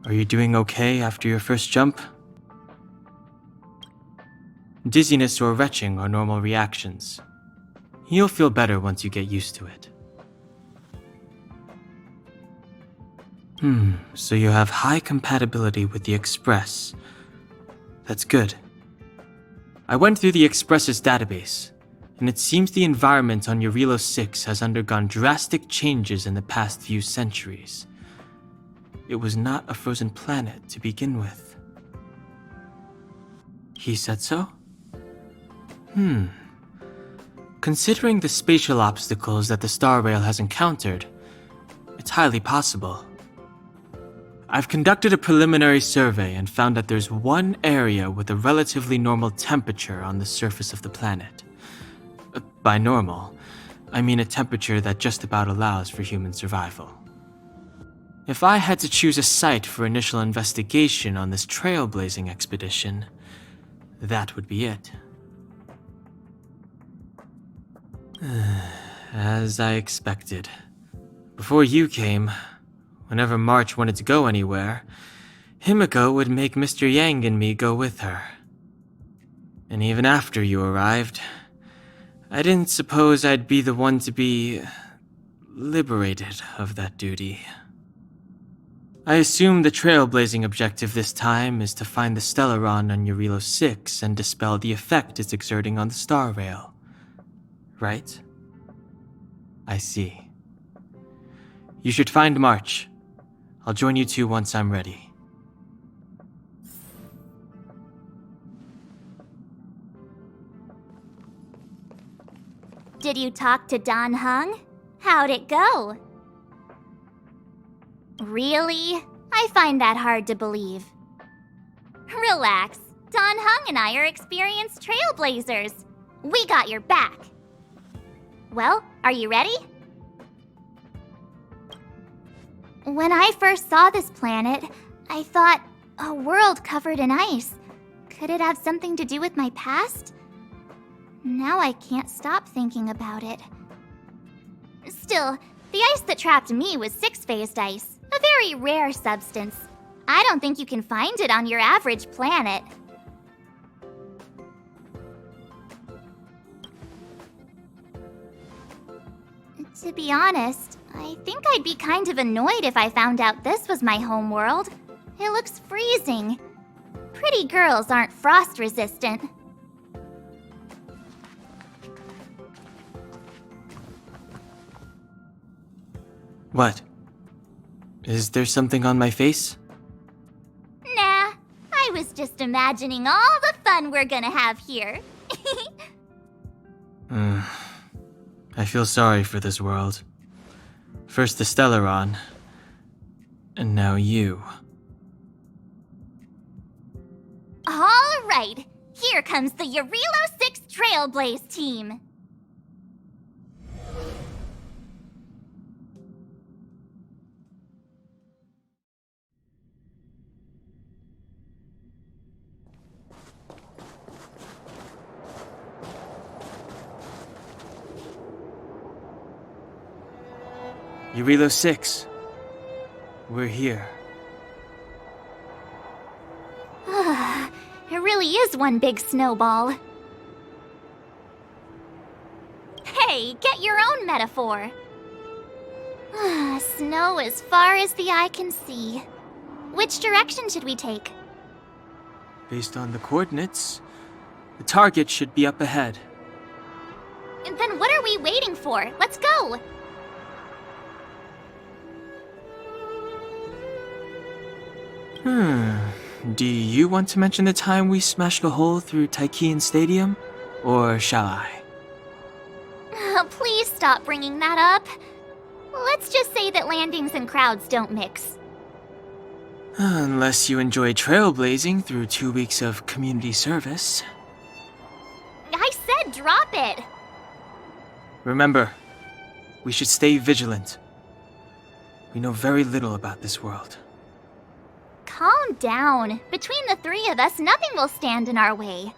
Are you doing okay after your first jump? Dizziness or retching are normal reactions. You'll feel better once you get used to it. So you have high compatibility with the Express. That's good. I went through the Express's database, and it seems the environment on Eurilo 6 has undergone drastic changes in the past few centuries. It was not a frozen planet to begin with. He said so? Considering the spatial obstacles that the Star Rail has encountered, it's highly possible. I've conducted a preliminary survey and found that there's one area with a relatively normal temperature on the surface of the planet. By normal, I mean a temperature that just about allows for human survival. If I had to choose a site for initial investigation on this trailblazing expedition, that would be it. As I expected. Before you came, whenever March wanted to go anywhere, Himiko would make Mr. Yang and me go with her. And even after you arrived, I didn't suppose I'd be the one to be liberated of that duty. I assume the trailblazing objective this time is to find the Stellaron on Eurilo 6 and dispel the effect it's exerting on the Star Rail. Right? I see. You should find March. I'll join you two once I'm ready. Did you talk to Don Hung? How'd it go? Really? I find that hard to believe. Relax. Don Hung and I are experienced trailblazers. We got your back. Well, are you ready? When I first saw this planet, I thought, a world covered in ice. Could it have something to do with my past? Now I can't stop thinking about it. Still, the ice that trapped me was six-phased ice, a very rare substance. I don't think you can find it on your average planet. To be honest, I think I'd be kind of annoyed if I found out this was my home world. It looks freezing. Pretty girls aren't frost resistant. What? Is there something on my face? Nah, I was just imagining all the fun we're gonna have here. I feel sorry for this world. First the Stellaron, and now you. All right, here comes the Eurilo 6 Trailblaze team. Eurilo 6. We're here. It really is one big snowball. Hey, get your own metaphor. Snow as far as the eye can see. Which direction should we take? Based on the coordinates, the target should be up ahead. Then what are we waiting for? Let's go! Do you want to mention the time we smashed a hole through Taikian Stadium? Or shall I? Please stop bringing that up. Let's just say that landings and crowds don't mix. Unless you enjoy trailblazing through 2 weeks of community service. I said drop it! Remember, we should stay vigilant. We know very little about this world. Calm down. Between the three of us, nothing will stand in our way.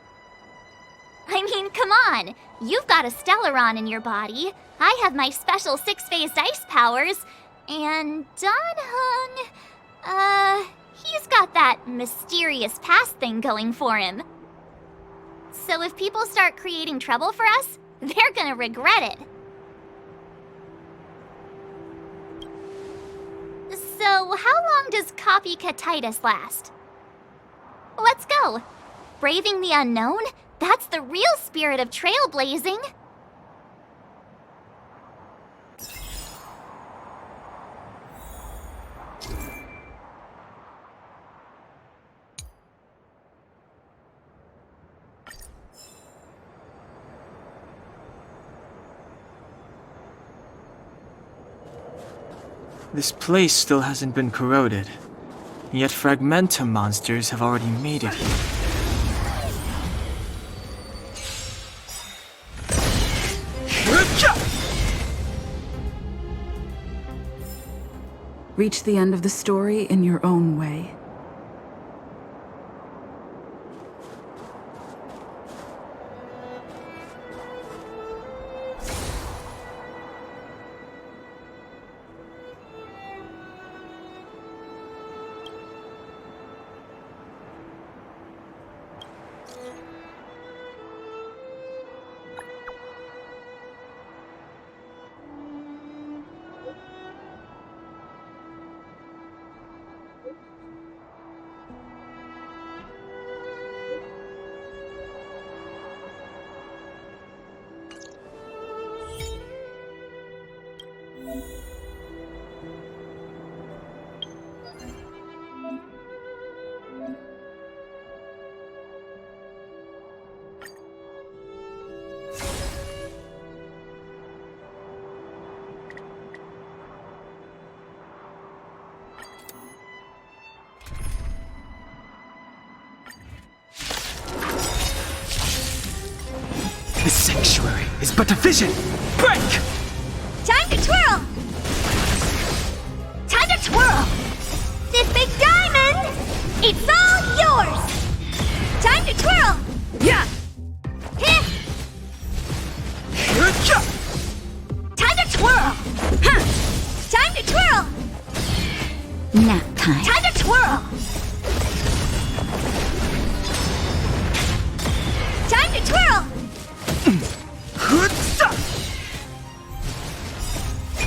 I mean, come on. You've got a Stellaron in your body. I have my special 6-phased ice powers. And Danhung... he's got that mysterious past thing going for him. So if people start creating trouble for us, they're gonna regret it. So how long does copycatitis last? Let's go. Braving the unknown? That's the real spirit of trailblazing. This place still hasn't been corroded, yet fragmentum monsters have already made it here. Reach the end of the story in your own way. This sanctuary is but a vision! Break! Time to twirl! Time to twirl! This big diamond! It's all yours! Time to twirl! Yeah! Heh! Time to twirl! Huh! Time to twirl! Nap time. Time to twirl! Time to twirl!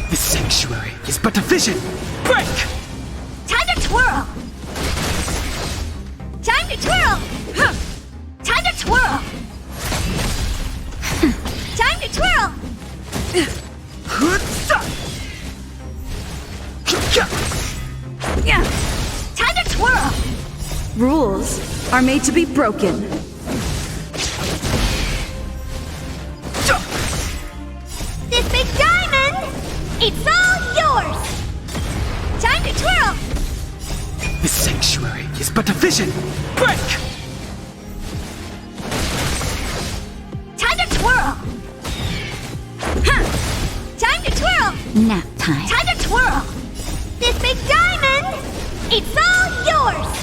This sanctuary is but a vision! Break! Time to twirl! Time to twirl! Huh! Time to twirl! Time to twirl! Yeah! Time to twirl! Rules are made to be broken. This big diamond! It's all yours! Time to twirl! This sanctuary is but a vision! Break! Time to twirl! Huh! Time to twirl! Nap time. Time to twirl! This big diamond! It's all yours!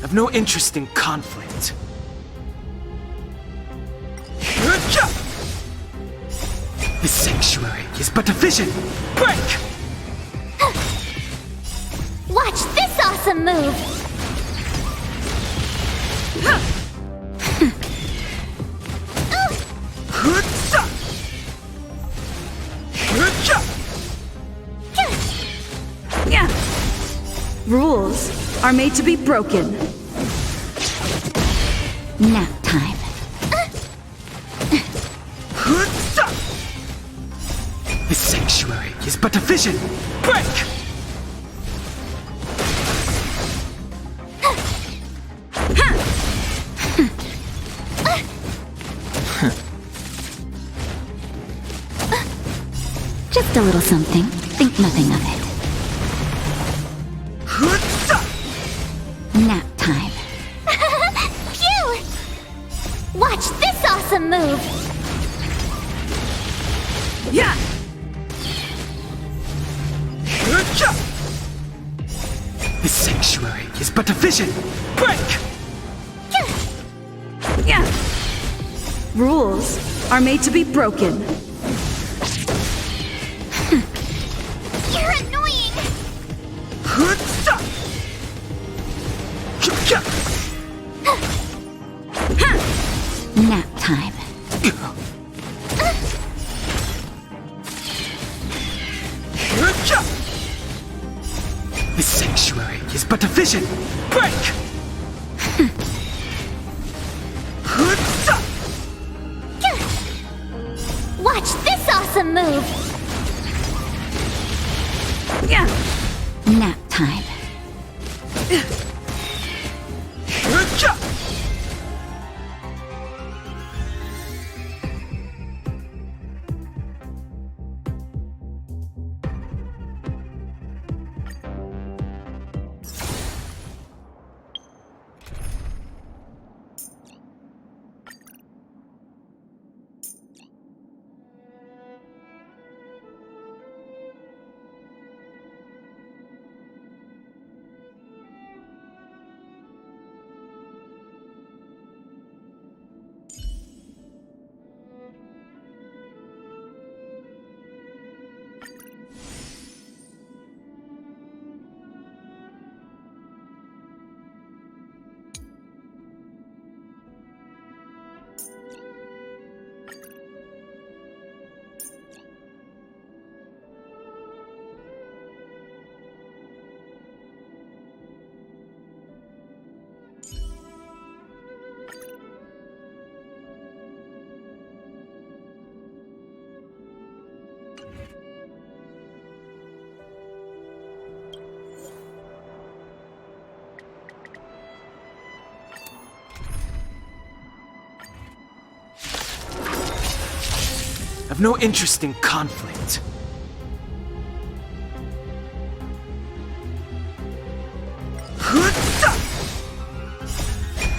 I've no interest in conflict. This sanctuary is but a vision. Break! Watch this awesome move! Rules are made to be broken. Nap time. This sanctuary is but a vision. Break! Just a little something. Think nothing of it. Nap time. Phew! Watch this awesome move! Yeah! This sanctuary is but a vision. Break! Yeah! Rules are made to be broken. You're annoying! Nap time. This sanctuary is but a vision. Break! Watch this awesome move! Yeah! Nap time. I've no interest in conflict.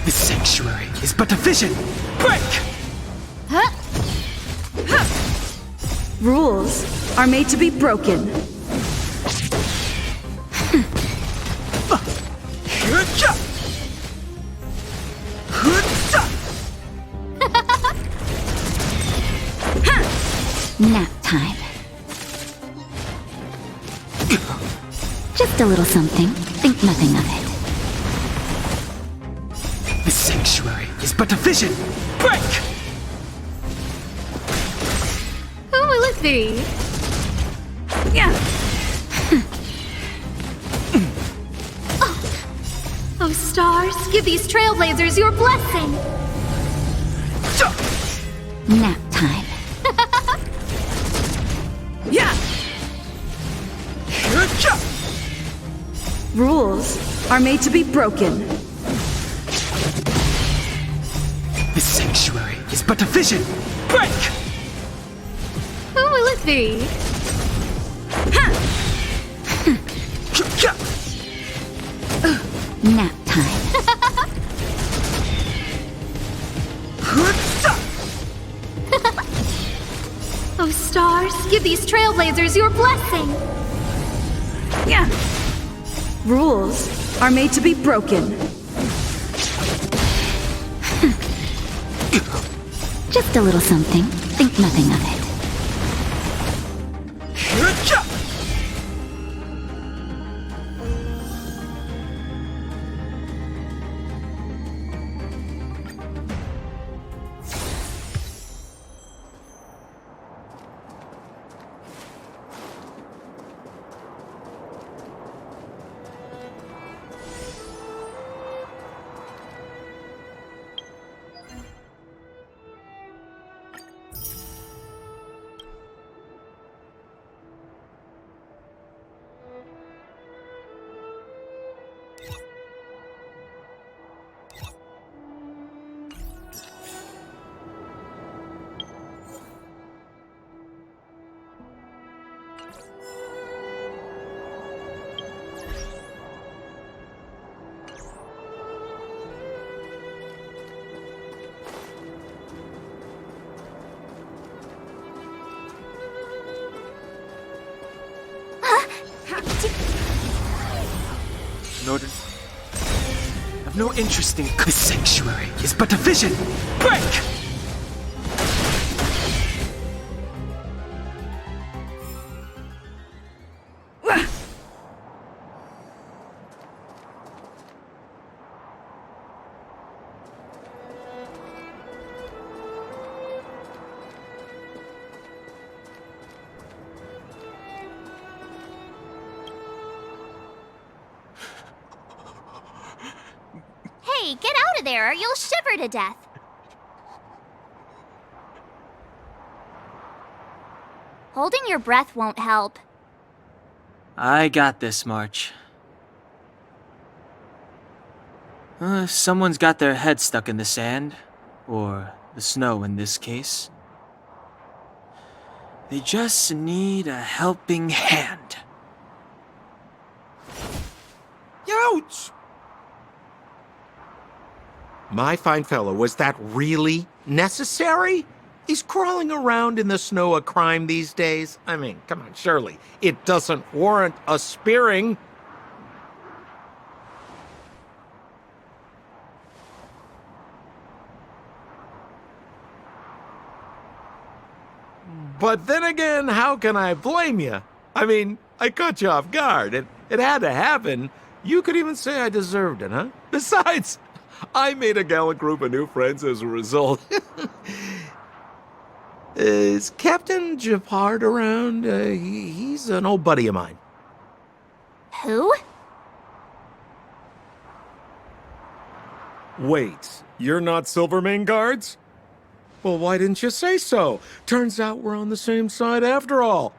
This sanctuary is but a vision. Break! Rules are made to be broken. Nap time. Just a little something. Think nothing of it. This sanctuary is but a vision. Break! Who will it be? Yeah. Oh, stars, give these trailblazers your blessing! Nap time. Yeah! Rules are made to be broken. This sanctuary is but a vision. Break! Who will it be? Nap time. Oh, stars, give these trailblazers your blessing! Yeah. Rules are made to be broken. Just a little something. Think nothing of it. I've no interest in this sanctuary. Is but a vision. Break! Hey, get out of there or you'll shiver to death. Holding your breath won't help. I got this, March. Someone's got their head stuck in the sand, or the snow in this case. They just need a helping hand. Ouch! My fine fellow, was that really necessary? Is crawling around in the snow a crime these days? I mean, come on, surely. It doesn't warrant a spearing. But then again, how can I blame you? I mean, I caught you off guard. It had to happen. You could even say I deserved it, huh? Besides, I made a gallant group of new friends as a result. Is Captain Japard around? He's an old buddy of mine. Who? Wait, you're not Silvermane guards? Well, why didn't you say so? Turns out we're on the same side after all.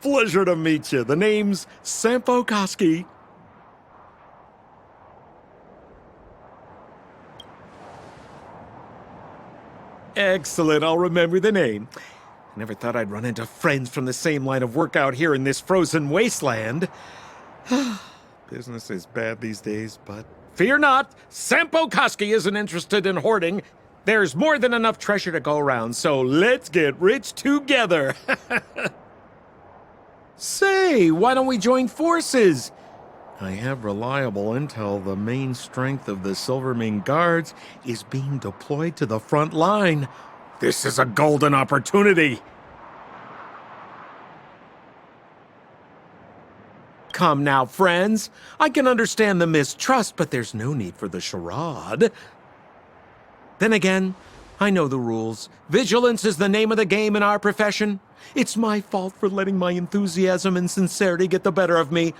Pleasure to meet you. The name's Sampo Koski. Excellent, I'll remember the name. I never thought I'd run into friends from the same line of work out here in this frozen wasteland. Business is bad these days, but fear not, Sampo Koski isn't interested in hoarding. There's more than enough treasure to go around, so let's get rich together. Say, why don't we join forces? I have reliable intel the main strength of the Silvermane Guards is being deployed to the front line. This is a golden opportunity. Come now, friends. I can understand the mistrust, but there's no need for the charade. Then again, I know the rules. Vigilance is the name of the game in our profession. It's my fault for letting my enthusiasm and sincerity get the better of me.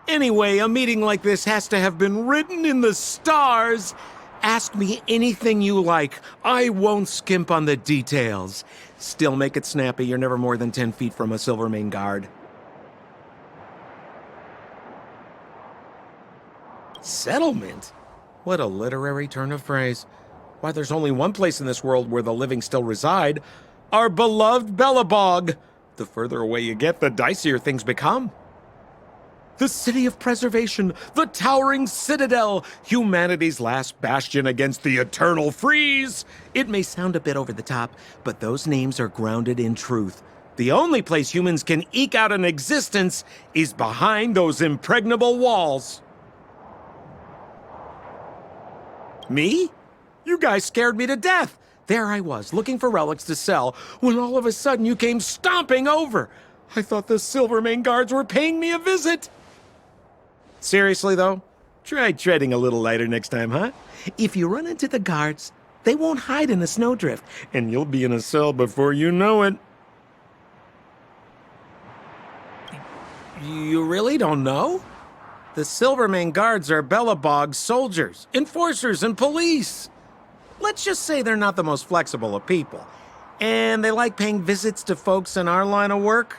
Anyway, a meeting like this has to have been written in the stars. Ask me anything you like. I won't skimp on the details. Still make it snappy. You're never more than 10 feet from a Silvermane guard. Settlement? What a literary turn of phrase. Why, there's only one place in this world where the living still reside. Our beloved Bellabog. The further away you get, the dicier things become. The city of preservation, the towering citadel, humanity's last bastion against the eternal freeze. It may sound a bit over the top, but those names are grounded in truth. The only place humans can eke out an existence is behind those impregnable walls. Me? You guys scared me to death. There I was, looking for relics to sell, when all of a sudden you came stomping over. I thought the Silvermane guards were paying me a visit. Seriously, though, try treading a little lighter next time, huh? If you run into the guards, they won't hide in a snowdrift, and you'll be in a cell before you know it. You really don't know? The Silvermane guards are Bellabog's soldiers, enforcers, and police. Let's just say they're not the most flexible of people, and they like paying visits to folks in our line of work.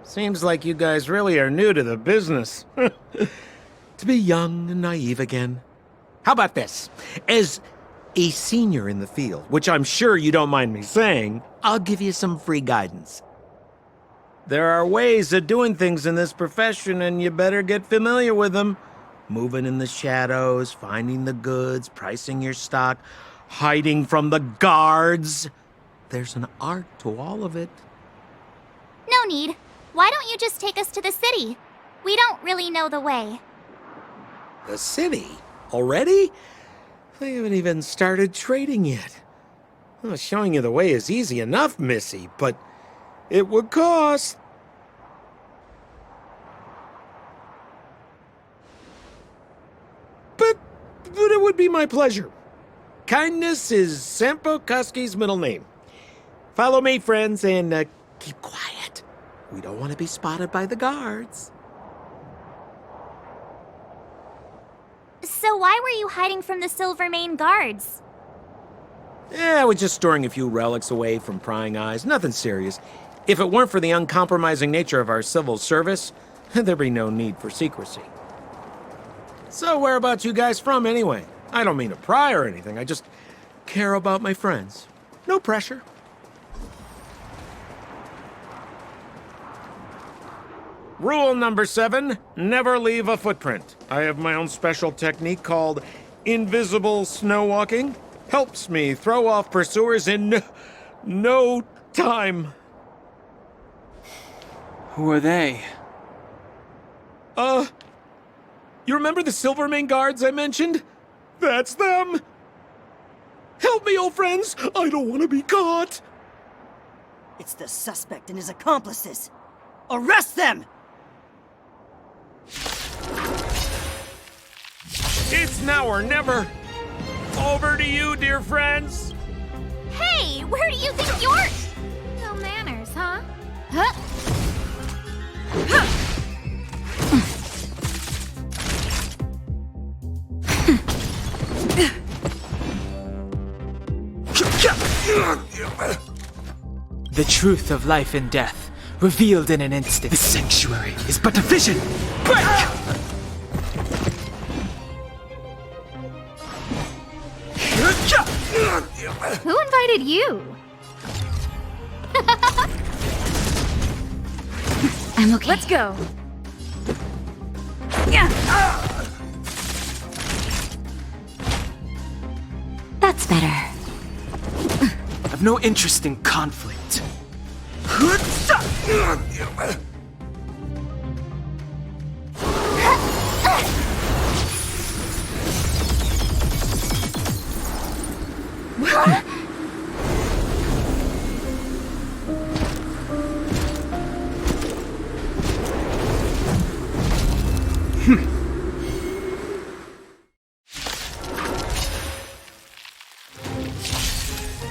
Seems like you guys really are new to the business. To be young and naive again. How about this? As a senior in the field, which I'm sure you don't mind me saying, I'll give you some free guidance. There are ways of doing things in this profession, and you better get familiar with them. Moving in the shadows, finding the goods, pricing your stock, hiding from the guards. There's an art to all of it. No need. Why don't you just take us to the city? We don't really know the way. The city? Already? I haven't even started trading yet. Well, showing you the way is easy enough, Missy, but it would cost. But it would be my pleasure. Kindness is Sampo Kuski's middle name. Follow me, friends, and keep quiet. We don't want to be spotted by the guards. So why were you hiding from the Silvermane guards? I was just storing a few relics away from prying eyes. Nothing serious. If it weren't for the uncompromising nature of our civil service, there'd be no need for secrecy. So whereabouts you guys from, anyway? I don't mean to pry or anything. I just care about my friends. No pressure. Rule number 7, never leave a footprint. I have my own special technique called invisible snow walking. Helps me throw off pursuers in no time. Who are they? You remember the Silvermane guards I mentioned? That's them. Help me, old friends. I don't want to be caught. It's the suspect and his accomplices. Arrest them! It's now or never. Over to you, dear friends. Hey, where do you think you're... No manners, huh? Huh? The truth of life and death, revealed in an instant. The sanctuary is but a vision. Break! Who invited you? I'm okay. Let's go. That's better. I've no interest in conflict.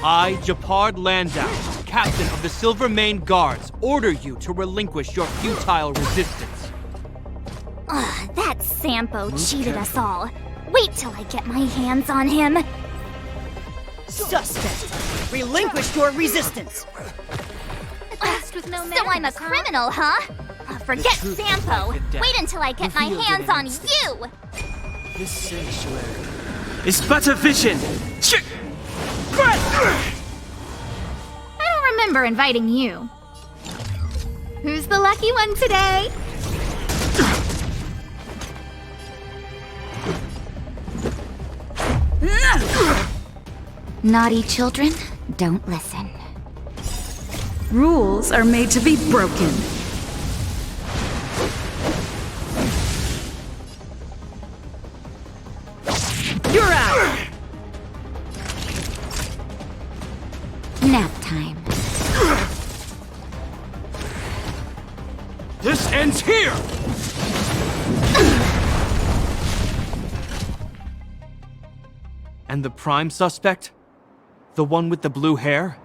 I, Japard Landau, captain of the Silvermane Guards, order you to relinquish your futile resistance. Ugh, that Sampo cheated us all. Wait till I get my hands on him. Suspect! Relinquish your resistance! So I'm a criminal, huh? Forget Sampo. Wait until I get my hands on you. This sanctuary is but a vision. I don't remember inviting you. Who's the lucky one today? Naughty children, don't listen. Rules are made to be broken. time. This ends here! And the prime suspect? The one with the blue hair?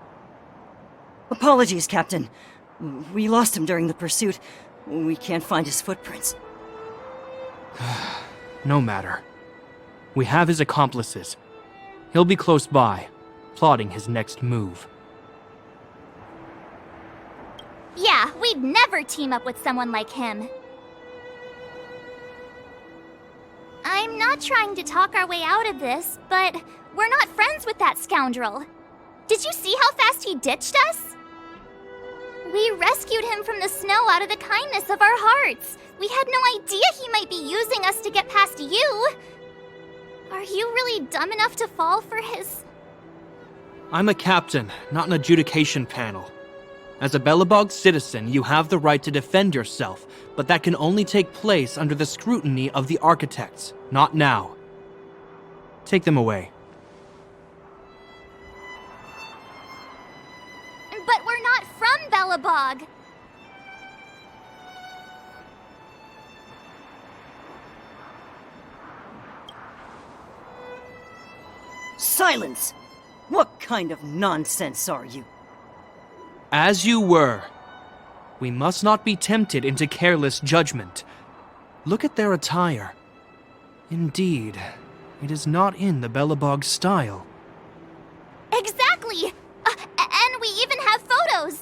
Apologies, Captain. We lost him during the pursuit. We can't find his footprints. No matter. We have his accomplices. He'll be close by, plotting his next move. Yeah, we'd never team up with someone like him. I'm not trying to talk our way out of this, but we're not friends with that scoundrel. Did you see how fast he ditched us? We rescued him from the snow out of the kindness of our hearts. We had no idea he might be using us to get past you. Are you really dumb enough to fall for his... I'm a captain, not an adjudication panel. As a Belobog citizen, you have the right to defend yourself, but that can only take place under the scrutiny of the architects, not now. Take them away. But we're not from Belobog. Silence! What kind of nonsense are you? As you were. We must not be tempted into careless judgment. Look at their attire. Indeed, it is not in the Belobog style. Exactly! And we even have photos!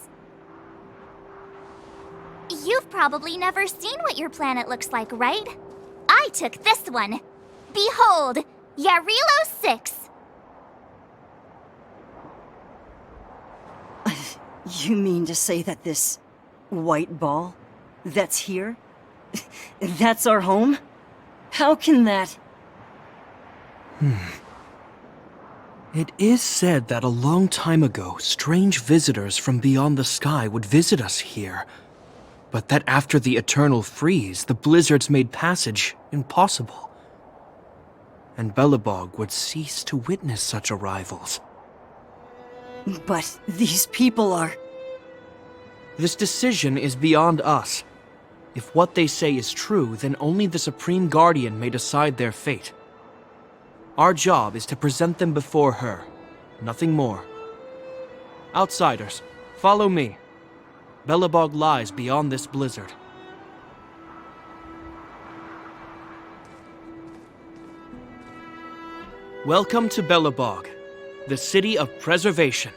You've probably never seen what your planet looks like, right? I took this one. Behold, Yarilo 6. You mean to say that this white ball that's here, that's our home? How can that... It is said that a long time ago, strange visitors from beyond the sky would visit us here. But that after the eternal freeze, the blizzards made passage impossible. And Belobog would cease to witness such arrivals. But these people are... This decision is beyond us. If what they say is true, then only the Supreme Guardian may decide their fate. Our job is to present them before her, nothing more. Outsiders, follow me. Belobog lies beyond this blizzard. Welcome to Belobog, the city of preservation.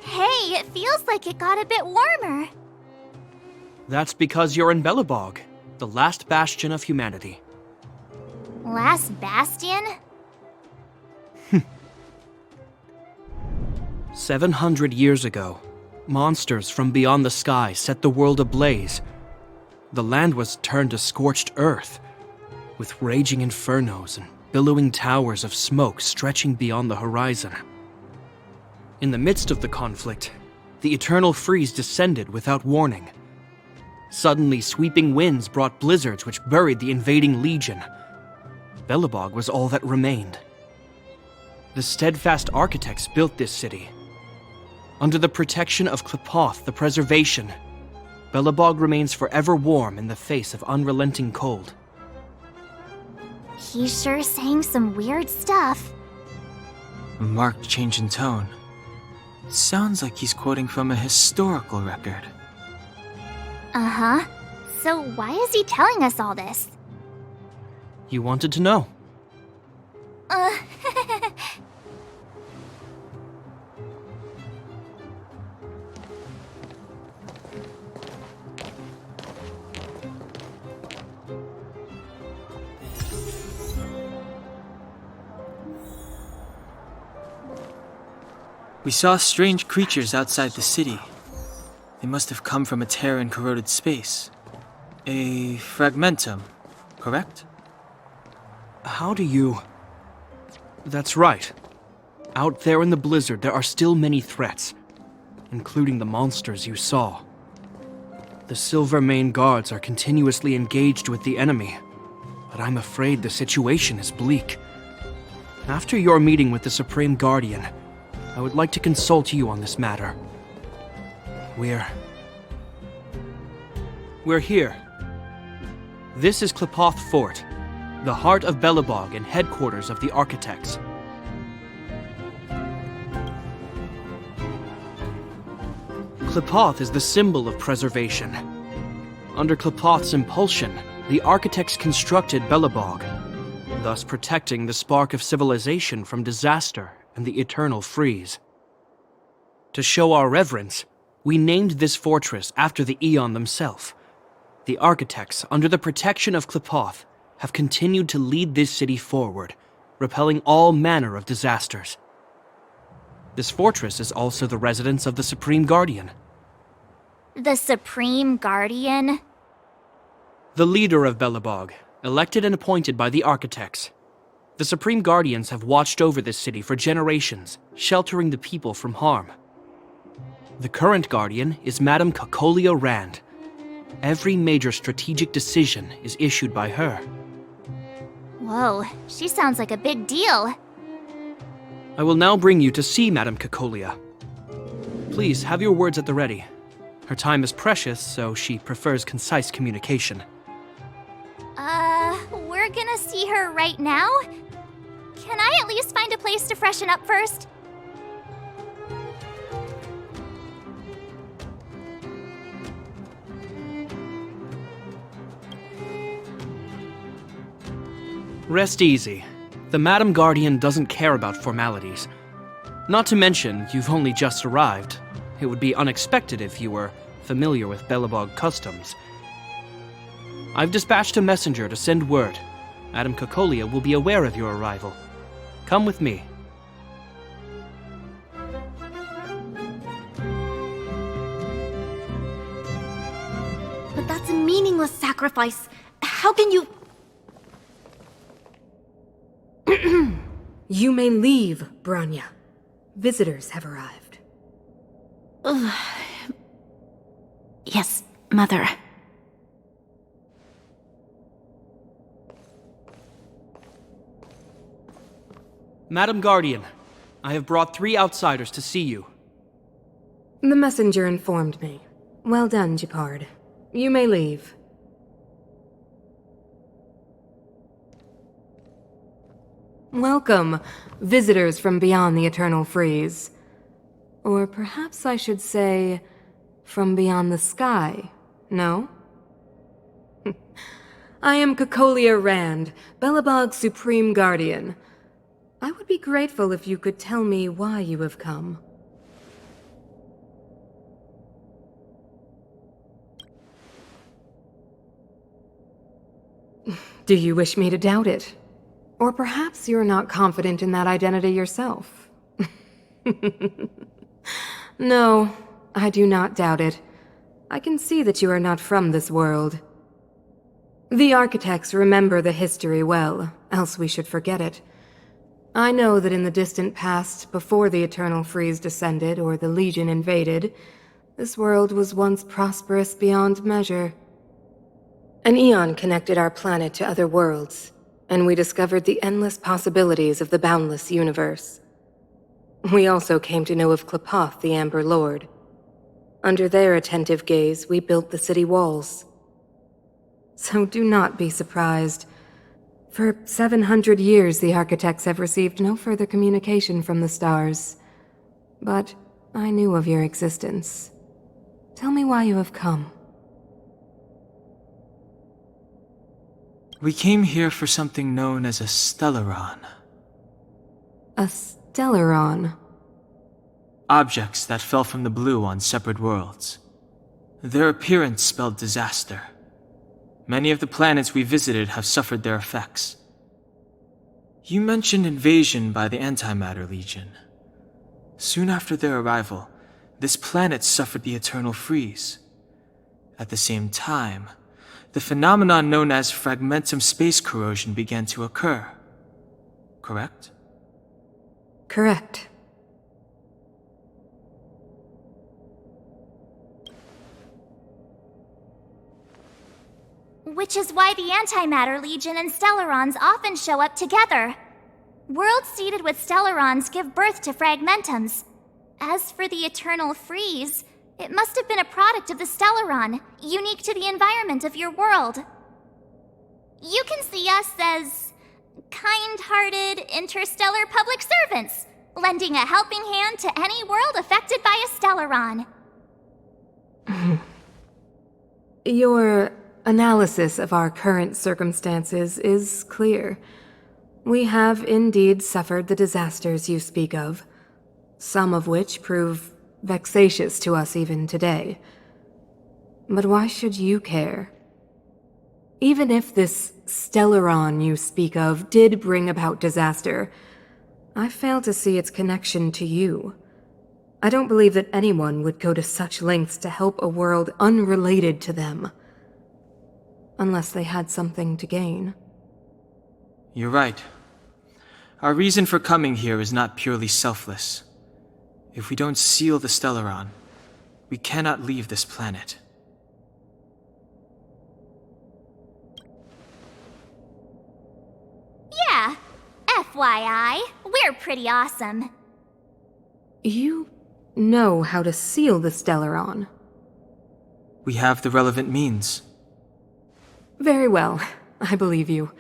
Hey, it feels like it got a bit warmer. That's because you're in Belobog, the last bastion of humanity. Last bastion? 700 years ago, monsters from beyond the sky set the world ablaze. The land was turned to scorched earth, with raging infernos and billowing towers of smoke stretching beyond the horizon. In the midst of the conflict, the eternal freeze descended without warning. Suddenly, sweeping winds brought blizzards which buried the invading legion. Belobog was all that remained. The steadfast architects built this city. Under the protection of Qlipoth, the preservation, Belobog remains forever warm in the face of unrelenting cold. He's sure saying some weird stuff. A marked change in tone. It sounds like he's quoting from a historical record. Uh-huh. So why is he telling us all this? You wanted to know. We saw strange creatures outside the city. They must have come from a tear in corroded space. A fragmentum, correct? How do you... That's right. Out there in the blizzard, there are still many threats, including the monsters you saw. The Silvermane guards are continuously engaged with the enemy, but I'm afraid the situation is bleak. After your meeting with the Supreme Guardian, I would like to consult you on this matter. We're here. This is Qlipoth Fort, the heart of Belobog and headquarters of the Architects. Qlipoth is the symbol of preservation. Under Qlipoth's impulsion, the Architects constructed Belobog, thus protecting the spark of civilization from disaster and the eternal freeze. To show our reverence, we named this fortress after the Aeon themselves. The Architects, under the protection of Qlipoth, have continued to lead this city forward, repelling all manner of disasters. This fortress is also the residence of the Supreme Guardian. The Supreme Guardian? The leader of Belobog, elected and appointed by the Architects. The Supreme Guardians have watched over this city for generations, sheltering the people from harm. The current Guardian is Madame Cocolia Rand. Every major strategic decision is issued by her. Whoa, she sounds like a big deal. I will now bring you to see Madame Cocolia. Please have your words at the ready. Her time is precious, so she prefers concise communication. We're gonna see her right now? Can I at least find a place to freshen up first? Rest easy. The Madam Guardian doesn't care about formalities. Not to mention, you've only just arrived. It would be unexpected if you were familiar with Belobog customs. I've dispatched a messenger to send word. Madame Cocolia will be aware of your arrival. Come with me. But that's a meaningless sacrifice. How can you... You may leave, Branya. Visitors have arrived. Yes, Mother. Madam Guardian, I have brought 3 outsiders to see you. The messenger informed me. Well done, Gepard. You may leave. Welcome, visitors from beyond the eternal freeze. Or perhaps I should say, from beyond the sky, no? I am Cocolia Rand, Belobog's Supreme Guardian. I would be grateful if you could tell me why you have come. Do you wish me to doubt it? Or perhaps you're not confident in that identity yourself. No, I do not doubt it. I can see that you are not from this world. The Architects remember the history well, else we should forget it. I know that in the distant past, before the Eternal Freeze descended or the Legion invaded, this world was once prosperous beyond measure. An Aeon connected our planet to other worlds, and we discovered the endless possibilities of the boundless universe. We also came to know of Qlipoth, the Amber Lord. Under their attentive gaze, we built the city walls. So do not be surprised. For 700 years, the Architects have received no further communication from the stars. But I knew of your existence. Tell me why you have come. We came here for something known as a stellaron. A stellaron? Objects that fell from the blue on separate worlds. Their appearance spelled disaster. Many of the planets we visited have suffered their effects. You mentioned invasion by the Antimatter Legion. Soon after their arrival, this planet suffered the eternal freeze. At the same time, the phenomenon known as fragmentum space corrosion began to occur. Correct? Correct. Which is why the Antimatter Legion and Stellarons often show up together. Worlds seeded with Stellarons give birth to fragmentums. As for the Eternal Freeze, it must have been a product of the Stellaron, unique to the environment of your world. You can see us as kind-hearted interstellar public servants, lending a helping hand to any world affected by a Stellaron. Your analysis of our current circumstances is clear. We have indeed suffered the disasters you speak of, some of which prove vexatious to us even today. But why should you care? Even if this Stellaron you speak of did bring about disaster, I fail to see its connection to you. I don't believe that anyone would go to such lengths to help a world unrelated to them. Unless they had something to gain. You're right. Our reason for coming here is not purely selfless. If we don't seal the Stellaron, we cannot leave this planet. Yeah, FYI, we're pretty awesome. You know how to seal the Stellaron. We have the relevant means. Very well, I believe you.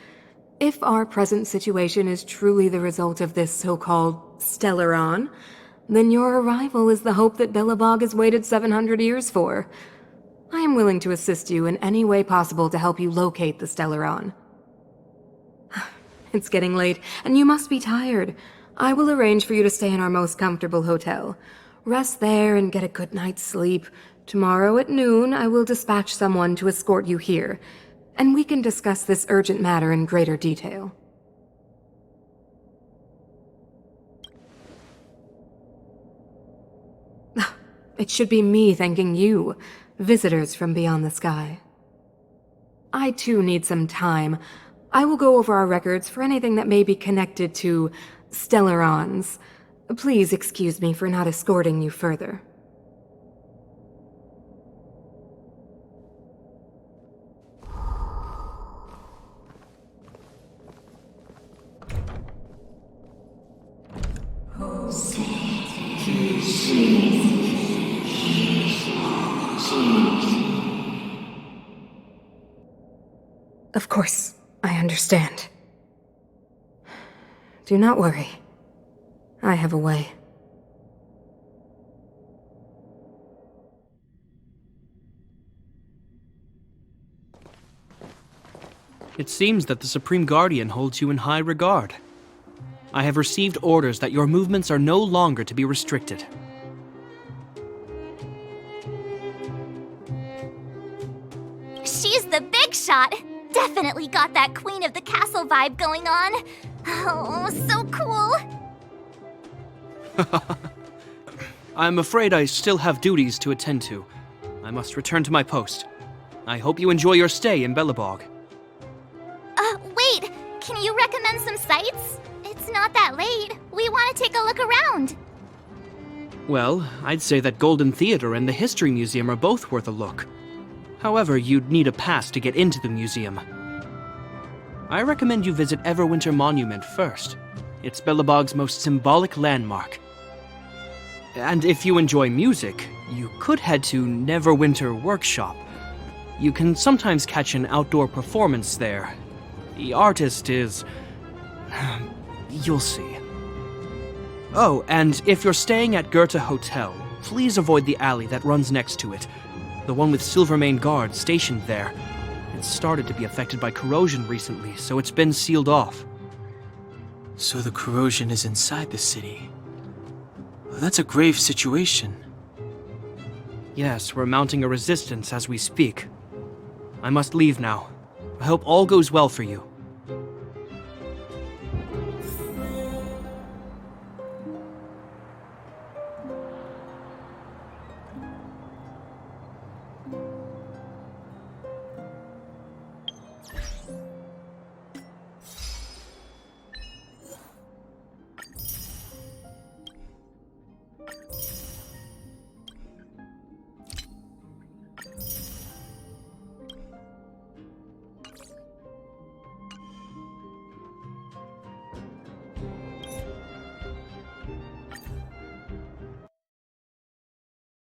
If our present situation is truly the result of this so-called Stellaron, then your arrival is the hope that Belobog has waited 700 years for. I am willing to assist you in any way possible to help you locate the Stellaron. It's getting late, and you must be tired. I will arrange for you to stay in our most comfortable hotel. Rest there and get a good night's sleep. Tomorrow at noon, I will dispatch someone to escort you here, and we can discuss this urgent matter in greater detail. It should be me thanking you, visitors from beyond the sky. I too need some time. I will go over our records for anything that may be connected to Stellarons. Please excuse me for not escorting you further. Of course, I understand. Do not worry. I have a way. It seems that the Supreme Guardian holds you in high regard. I have received orders that your movements are no longer to be restricted. She's the big shot! Definitely got that Queen of the Castle vibe going on. Oh, so cool! I'm afraid I still have duties to attend to. I must return to my post. I hope you enjoy your stay in Belobog. Wait! Can you recommend some sites? It's not that late. We want to take a look around. Well, I'd say that Golden Theater and the History Museum are both worth a look. However, you'd need a pass to get into the museum. I recommend you visit Everwinter Monument first. It's Belobog's most symbolic landmark. And if you enjoy music, you could head to Neverwinter Workshop. You can sometimes catch an outdoor performance there. The artist is... you'll see. Oh, and if you're staying at Goethe Hotel, please avoid the alley that runs next to it. The one with Silvermane guards stationed there. It's started to be affected by corrosion recently, so it's been sealed off. So the corrosion is inside the city. Well, that's a grave situation. Yes, we're mounting a resistance as we speak. I must leave now. I hope all goes well for you.